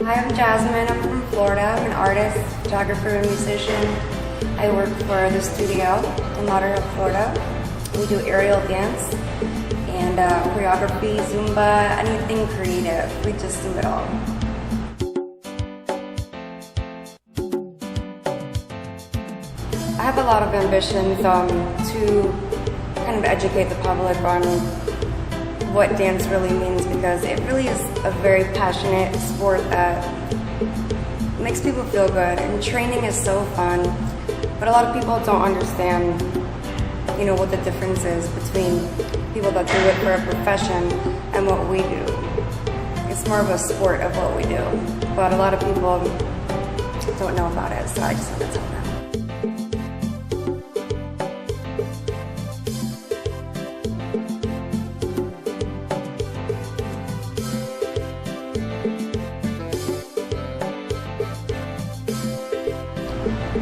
Hi, I'm Jasmine. I'm from Florida. I'm an artist, photographer, and musician. I work for the studio in Lauderdale, Florida. We do aerial dance and choreography, Zumba, anything creative. We just do it all. I have a lot of ambitions to kind of educate the public on what dance really means, because it really is a very passionate sport that makes people feel good, and training is so fun, but a lot of people don't understand, what the difference is between people that do it for a profession and what we do. It's more of a sport of what we do, but a lot of people don't know about it, so I just want to tell them.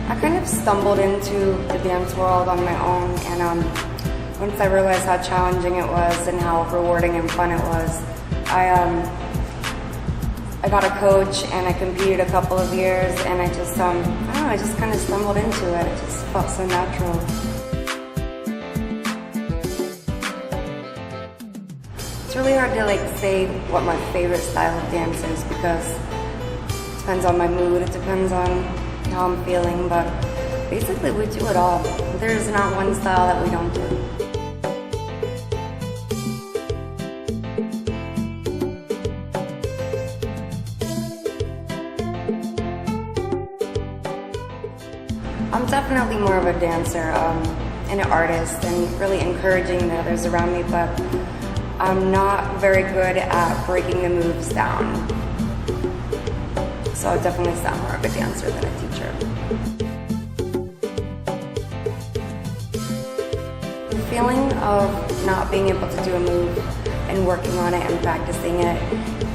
I kind of stumbled into the dance world on my own, and once I realized how challenging it was and how rewarding and fun it was, I got a coach and I competed a couple of years, and I just, I don't know, I just kind of stumbled into it. It just felt so natural. It's really hard to say what my favorite style of dance is, because it depends on my mood, it depends on how I'm feeling, but basically we do it all. There's not one style that we don't do. I'm definitely more of a dancer and an artist, and really encouraging the others around me, but I'm not very good at breaking the moves down. So I definitely sound more of a dancer than a teacher. The feeling of not being able to do a move and working on it and practicing it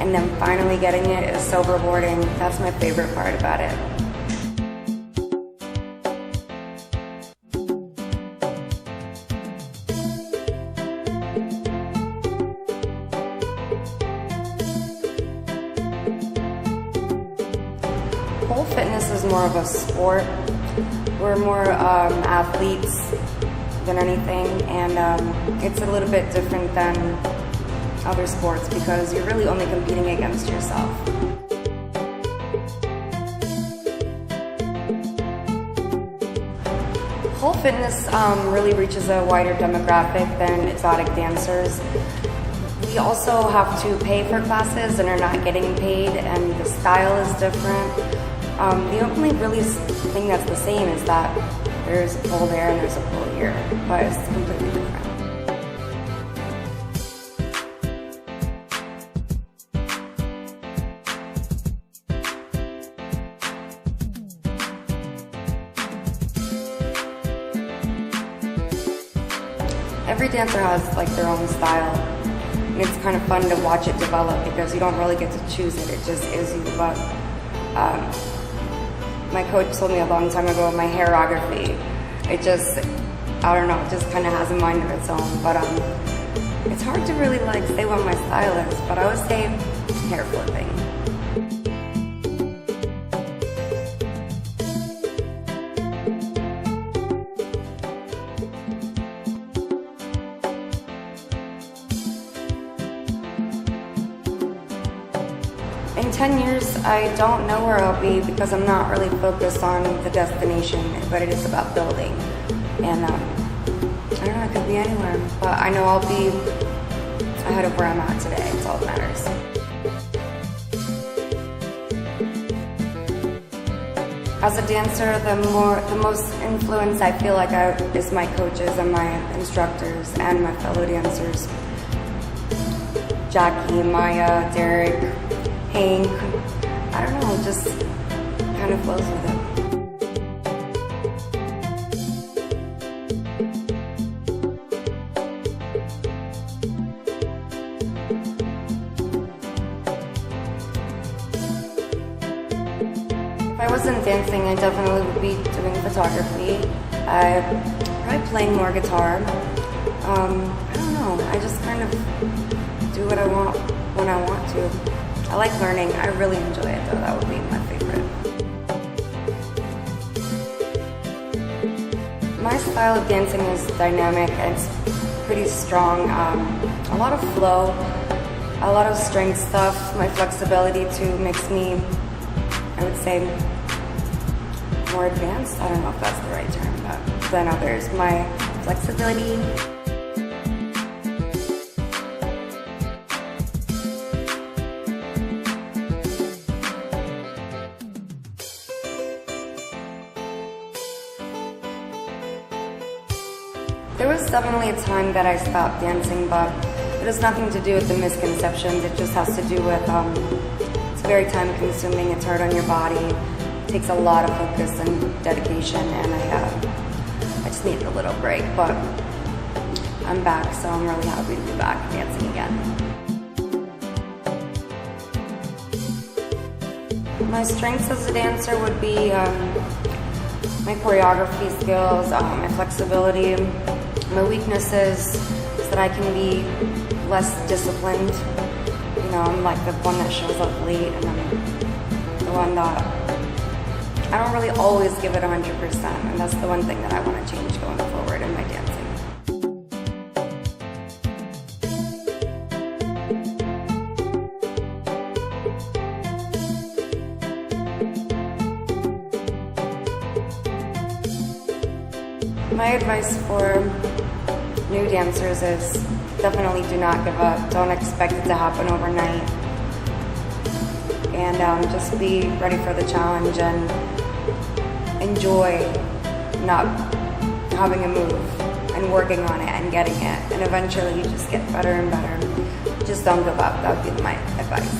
and then finally getting it is so rewarding. That's my favorite part about it. Pole fitness is more of a sport. We're more athletes than anything, and it's a little bit different than other sports because you're really only competing against yourself. Pole fitness really reaches a wider demographic than exotic dancers. We also have to pay for classes and are not getting paid, and the style is different. The only really thing that's the same is that there's a pole there and there's a pole here, but it's completely different. Every dancer has their own style, and it's kind of fun to watch it develop because you don't really get to choose it, it just is you. But my coach told me a long time ago, my hairography, it just, I don't know, it just kind of has a mind of its own. But it's hard to really say what my style is, but I would say hair flipping. In 10 years, I don't know where I'll be because I'm not really focused on the destination, but it is about building. And I don't know, it could be anywhere, but I know I'll be ahead of where I'm at today. It's all that matters. As a dancer, the most influence I feel is my coaches and my instructors and my fellow dancers. Jackie, Maya, Derek, Hank, I don't know, just kind of flows with it. If I wasn't dancing, I definitely would be doing photography. I'd probably playing more guitar. I don't know, I just kind of do what I want when I want to. I like learning. I really enjoy it though. That would be my favorite. My style of dancing is dynamic. It's pretty strong. A lot of flow, a lot of strength stuff. My flexibility too makes me, I would say, more advanced. I don't know if that's the right term, but than others. My flexibility. There was definitely a time that I stopped dancing, but it has nothing to do with the misconceptions. It just has to do with, it's very time consuming, it's hard on your body, it takes a lot of focus and dedication, and I just needed a little break, but I'm back, so I'm really happy to be back dancing again. My strengths as a dancer would be my choreography skills, my flexibility. My weaknesses is that I can be less disciplined. You know, I'm like the one that shows up late, and I'm the one that I don't really always give it 100%, and that's the one thing that I want to change going forward in my dancing. My advice for new dancers is definitely do not give up. Don't expect it to happen overnight. And just be ready for the challenge and enjoy not having a move and working on it and getting it. And eventually you just get better and better. Just don't give up. That would be my advice.